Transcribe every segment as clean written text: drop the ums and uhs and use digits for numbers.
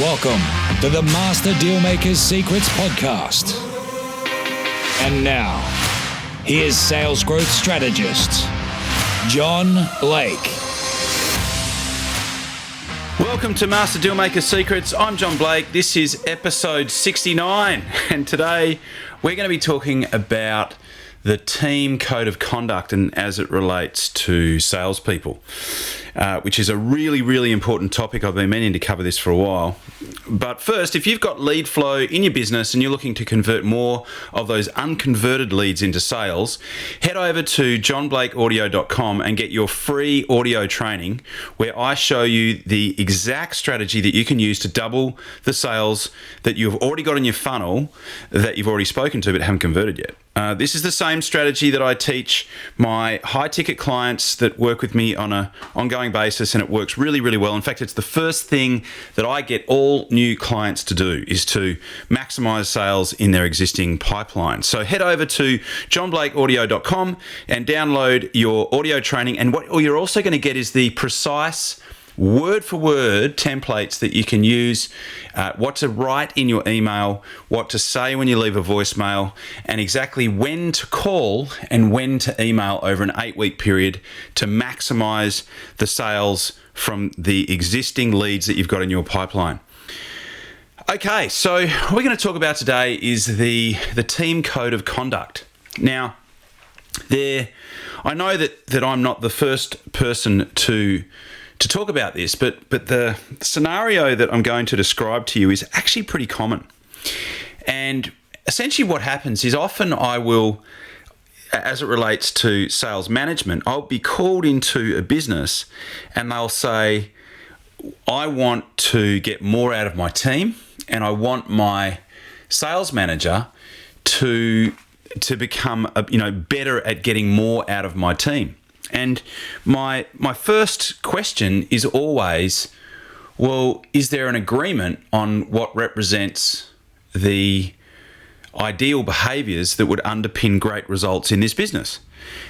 Welcome to the Master Dealmaker's Secrets podcast. And now, here's sales growth strategist, John Blake. Welcome to Master Dealmaker Secrets. I'm John Blake. This is episode 69, and today we're going to be talking about the team code of conduct and as it relates to salespeople, which is a really, really important topic. I've been meaning to cover this for a while. But first, if you've got lead flow in your business and you're looking to convert more of those unconverted leads into sales, head over to johnblakeaudio.com and get your free audio training where I show you the exact strategy that you can use to double the sales that you've already got in your funnel that you've already spoken to but haven't converted yet. This is the same strategy that I teach my high-ticket clients that work with me on an ongoing basis, and it works really, really well. In fact, it's the first thing that I get all new clients to do is to maximize sales in their existing pipeline. So head over to johnblakeaudio.com and download your audio training. And what you're also going to get is the precise word-for-word templates that you can use, what to write in your email, what to say when you leave a voicemail, and exactly when to call and when to email over an 8-week period to maximize the sales from the existing leads that you've got in your pipeline. Okay, so what we're going to talk about today is the team code of conduct. Now, I know that I'm not the first person to talk about this, but the scenario that I'm going to describe to you is actually pretty common. And essentially what happens is often I will, as it relates to sales management, I'll be called into a business and they'll say, I want to get more out of my team and I want my sales manager to become better at getting more out of my team. And my first question is always, well, is there an agreement on what represents the ideal behaviors that would underpin great results in this business?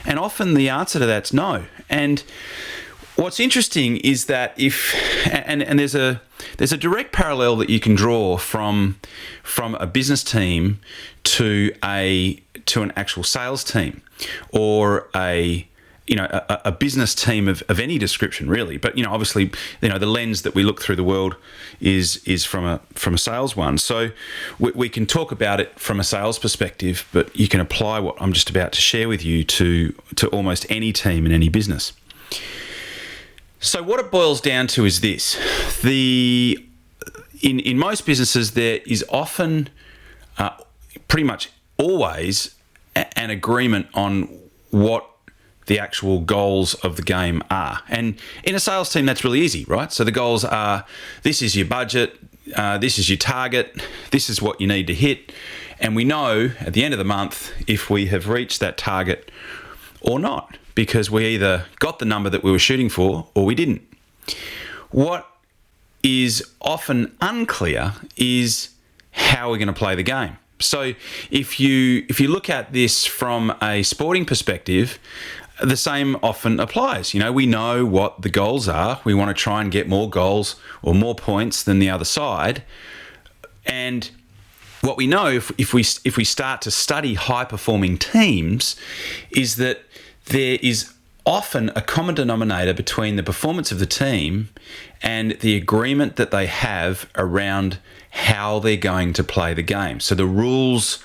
And often the answer to that's no. And what's interesting is that there's a direct parallel that you can draw from a business team to an actual sales team or a business team of any description, really. But obviously, the lens that we look through the world is from a sales one. So we can talk about it from a sales perspective, but you can apply what I'm just about to share with you to almost any team in any business. So what it boils down to is this: in most businesses there is often, pretty much always, an agreement on what the actual goals of the game are. And in a sales team, that's really easy, right? So the goals are, this is your budget, this is your target, this is what you need to hit. And we know at the end of the month if we have reached that target or not, because we either got the number that we were shooting for or we didn't. What is often unclear is how we're going to play the game. So if you look at this from a sporting perspective, the same often applies. We know what the goals are. We want to try and get more goals or more points than the other side. And what we know if we start to study high-performing teams is that there is often a common denominator between the performance of the team and the agreement that they have around how they're going to play the game. So the rules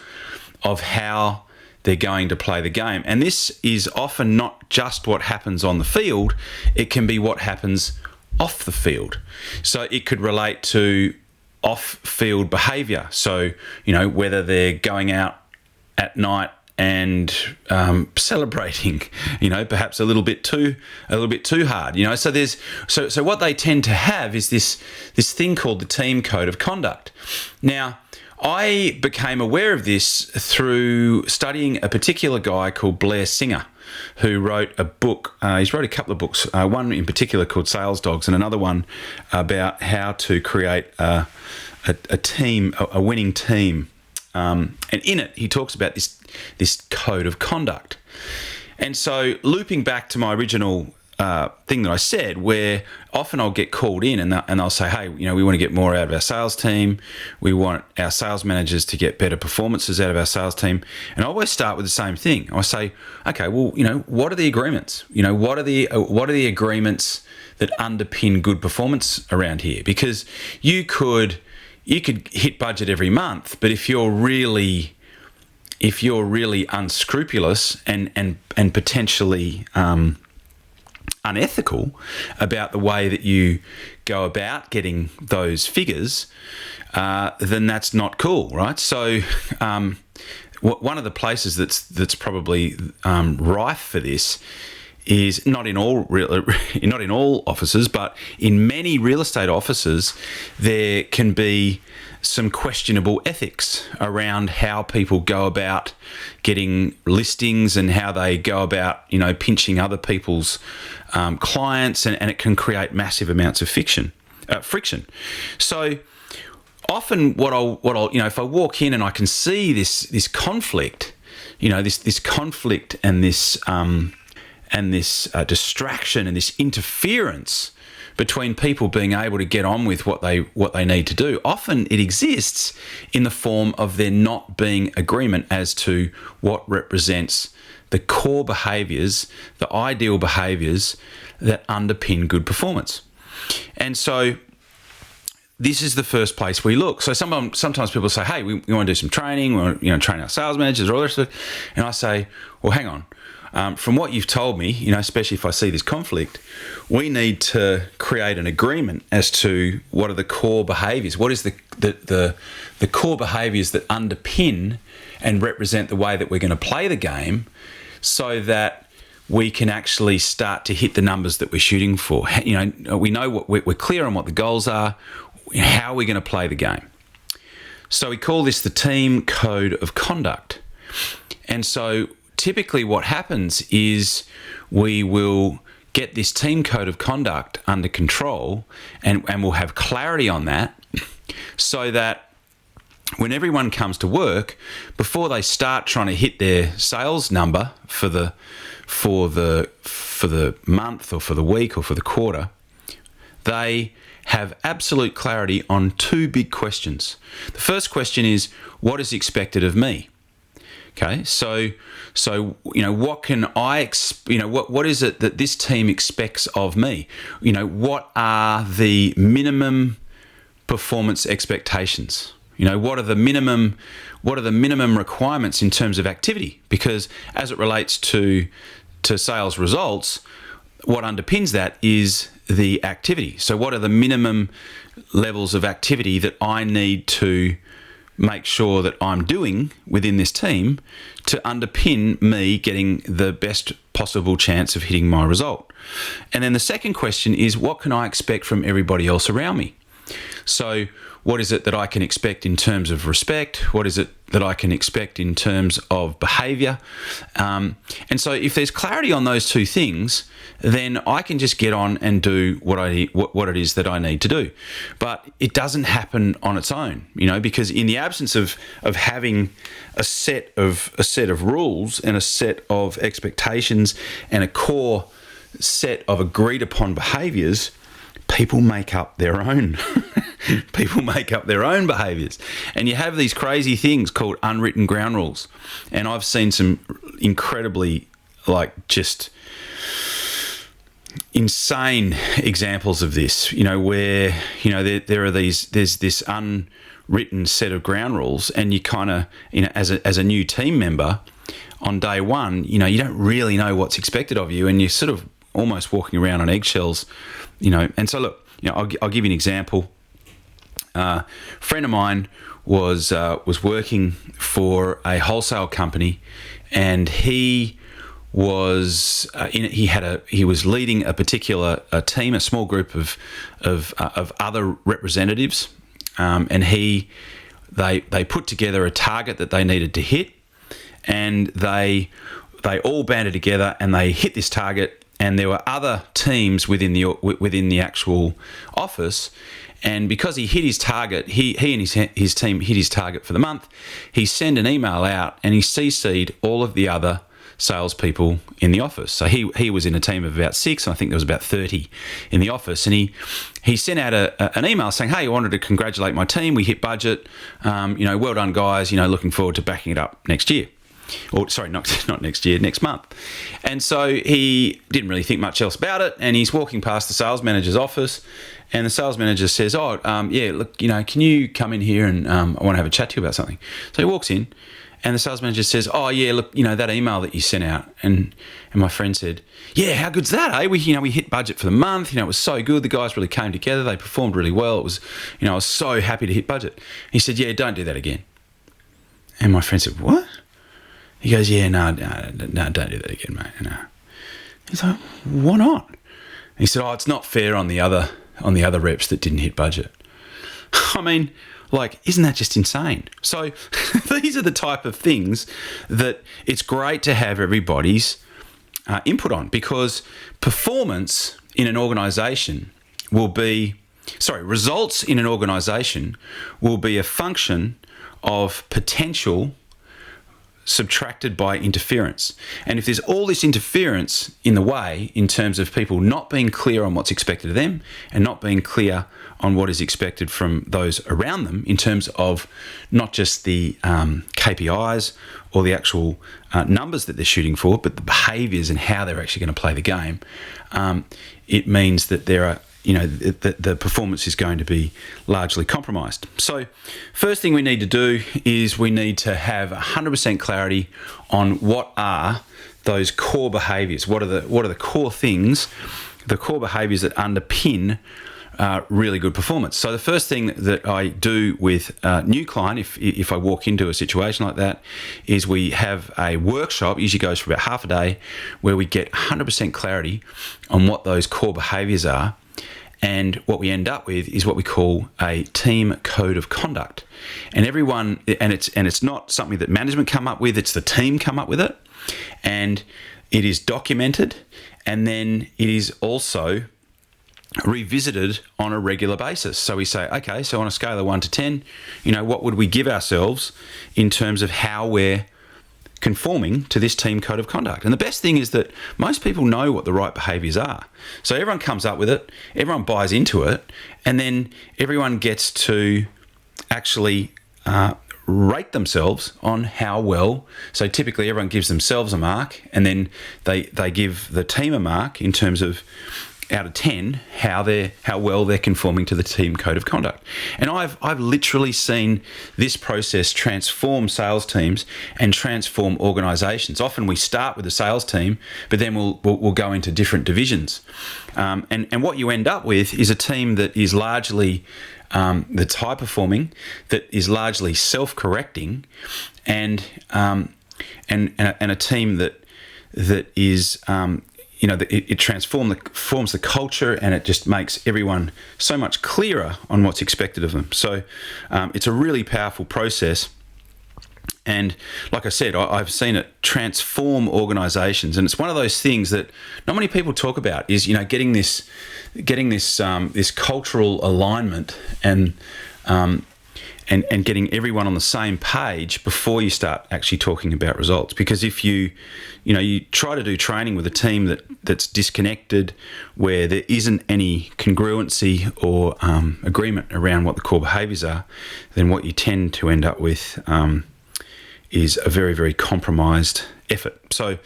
of how they're going to play the game. And this is often not just what happens on the field, it can be what happens off the field. So it could relate to off-field behavior. So, whether they're going out at night and celebrating, perhaps a little bit too hard, So what they tend to have is this thing called the team code of conduct. Now, I became aware of this through studying a particular guy called Blair Singer, who wrote a book. He's wrote a couple of books, one in particular called Sales Dogs, and another one about how to create a team, a winning team. And in it, he talks about this code of conduct. And so looping back to my original thing that I said, where often I'll get called in and they'll say, hey, we want to get more out of our sales team. We want our sales managers to get better performances out of our sales team. And I always start with the same thing. I say, okay, well, what are the agreements? What are the agreements that underpin good performance around here? Because you could hit budget every month, but if you're really unscrupulous and potentially unethical about the way that you go about getting those figures, then that's not cool, right? So one of the places that's probably rife for this is not in all offices, but in many real estate offices, there can be some questionable ethics around how people go about getting listings and how they go about, pinching other people's clients, and it can create massive amounts of friction. So often, what I'll if I walk in and I can see this conflict, this conflict and this distraction and this interference between people being able to get on with what they need to do. Often it exists in the form of there not being agreement as to what represents the core behaviours, the ideal behaviours that underpin good performance. And so this is the first place we look. So sometimes people say, hey, we want to do some training, we want to train our sales managers, all that stuff. And I say, well, hang on. From what you've told me, especially if I see this conflict, we need to create an agreement as to what are the core behaviours. What is the core behaviours that underpin and represent the way that we're going to play the game, so that we can actually start to hit the numbers that we're shooting for. We know what we're clear on what the goals are, how we're going to play the game. So we call this the team code of conduct. And so typically what happens is we will get this team code of conduct under control, and we'll have clarity on that, so that when everyone comes to work, before they start trying to hit their sales number for the month or for the week or for the quarter, they have absolute clarity on two big questions. The first question is, what is expected of me? Okay, so what can I what is it that this team expects of me? What are the minimum performance expectations? What are the minimum requirements in terms of activity? Because as it relates to sales results, what underpins that is the activity. So what are the minimum levels of activity that I need to make sure that I'm doing within this team to underpin me getting the best possible chance of hitting my result? And then the second question is, what can I expect from everybody else around me? So what is it that I can expect in terms of respect? What is it that I can expect in terms of behavior? And so if there's clarity on those two things, then I can just get on and do what it is that I need to do. But it doesn't happen on its own, because in the absence of having a set of rules and a set of expectations and a core set of agreed upon behaviors, people make up their own. People make up their own behaviors. And you have these crazy things called unwritten ground rules. And I've seen some incredibly, just insane examples of this, where, there's this unwritten set of ground rules, and you kind of, as a new team member on day one, you don't really know what's expected of you, and you're sort of almost walking around on eggshells, And so look, I'll give you an example. A friend of mine was working for a wholesale company, and he was he was leading a particular team, a small group of other representatives, and they put together a target that they needed to hit, and they all banded together and they hit this target. And there were other teams within the actual office, and because he hit his target, he and his team hit his target for the month. He sent an email out and he CC'd all of the other salespeople in the office. So he was in a team of about 6, and I think there was about 30 in the office. And he sent out an email saying, "Hey, I wanted to congratulate my team. We hit budget. Well done, guys. Looking forward to backing it up next year." Or sorry, not next year, next month. And so he didn't really think much else about it, and he's walking past the sales manager's office, and the sales manager says, look, can you come in here, and I want to have a chat to you about something. So he walks in, and the sales manager says, look, that email that you sent out. And my friend said, "Yeah, how good's that, eh? We hit budget for the month. It was so good. The guys really came together. They performed really well. It was, I was so happy to hit budget." He said, "Yeah, don't do that again." And my friend said, "What?" He goes, "Yeah, no, don't do that again, mate." No. He's like, "Why not?" He said, "It's not fair on the other reps that didn't hit budget." I mean, isn't that just insane? So these are the type of things that it's great to have everybody's input on, because performance in an organisation results in an organisation will be a function of potential subtracted by interference. And if there's all this interference in the way, in terms of people not being clear on what's expected of them and not being clear on what is expected from those around them, in terms of not just the KPIs or the actual numbers that they're shooting for, but the behaviours and how they're actually going to play the game, it means that there are the performance is going to be largely compromised. So first thing we need to do is we need to have 100% clarity on what are those core behaviours. What are the core things, the core behaviours that underpin really good performance. So the first thing that I do with a new client, if I walk into a situation like that, is we have a workshop, usually goes for about half a day, where we get 100% clarity on what those core behaviours are. And what we end up with is what we call a team code of conduct. And it's not something that management come up with, it's the team come up with it. And it is documented, and then it is also revisited on a regular basis. So we say, okay, so on a scale of 1 to 10, what would we give ourselves in terms of how we're conforming to this team code of conduct? And the best thing is that most people know what the right behaviours are. So everyone comes up with it, everyone buys into it, and then everyone gets to actually rate themselves on how well. So typically everyone gives themselves a mark, and then they give the team a mark in terms of, out of 10, how well they're conforming to the team code of conduct. And I've literally seen this process transform sales teams and transform organisations. Often we start with the sales team, but then we'll go into different divisions. And what you end up with is a team that is largely that's high performing, that is largely self-correcting, and a team that is it forms the culture, and it just makes everyone so much clearer on what's expected of them. So it's a really powerful process. And like I said, I've seen it transform organisations, and it's one of those things that not many people talk about. Is getting this cultural alignment and getting everyone on the same page before you start actually talking about results. Because if you try to do training with a team that's disconnected, where there isn't any congruency or agreement around what the core behaviours are, then what you tend to end up with is a very, very compromised effort. So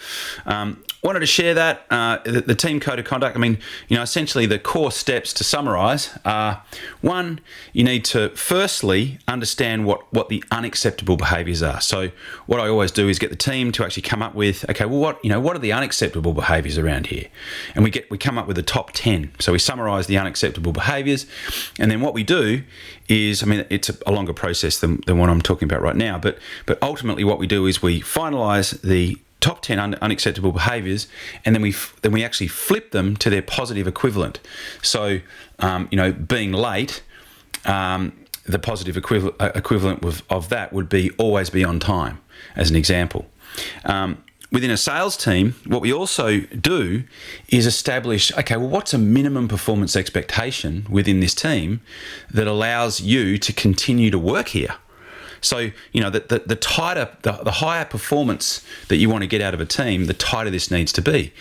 wanted to share that, the team code of conduct. I mean, essentially the core steps, to summarise, are: 1, you need to firstly understand what the unacceptable behaviours are. So what I always do is get the team to actually come up with, okay, well, what are the unacceptable behaviours around here? And we come up with the top 10. So we summarise the unacceptable behaviours, and then what we do is, it's a longer process than what I'm talking about right now, but ultimately what we do is we finalise the top 10 unacceptable behaviours, and then we actually flip them to their positive equivalent. So, being late, the positive equivalent of that would be always be on time, as an example. Within a sales team, what we also do is establish, okay, well, what's a minimum performance expectation within this team that allows you to continue to work here? So, the tighter, the higher performance that you want to get out of a team, the tighter this needs to be.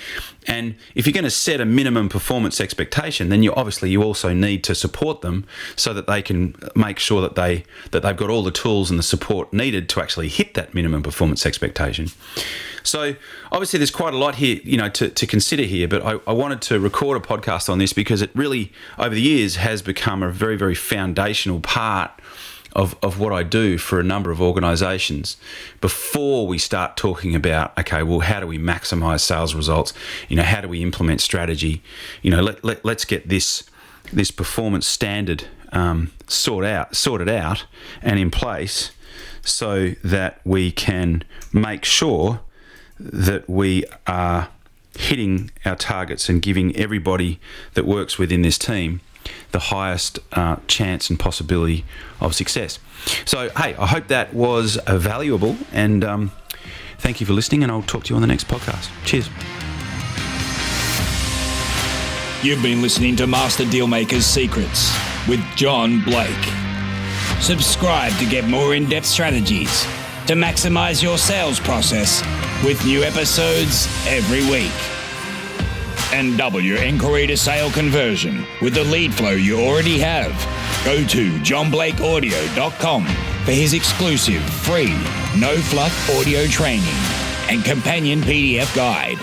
And if you're going to set a minimum performance expectation, then you also need to support them so that they can make sure that they've got all the tools and the support needed to actually hit that minimum performance expectation. So obviously there's quite a lot here, to consider here, but I wanted to record a podcast on this because it really, over the years, has become a very, very foundational part of what I do for a number of organisations before we start talking about, okay, well, how do we maximise sales results? How do we implement strategy? Let's get this performance standard sorted out and in place so that we can make sure that we are hitting our targets and giving everybody that works within this team the highest chance and possibility of success. So, hey, I hope that was valuable, and thank you for listening, and I'll talk to you on the next podcast. Cheers. You've been listening to Master Dealmaker's Secrets with John Blake. Subscribe to get more in-depth strategies to maximize your sales process with new episodes every week. And double your inquiry to sale conversion with the lead flow you already have. Go to johnblakeaudio.com for his exclusive free no-fluff audio training and companion PDF guide.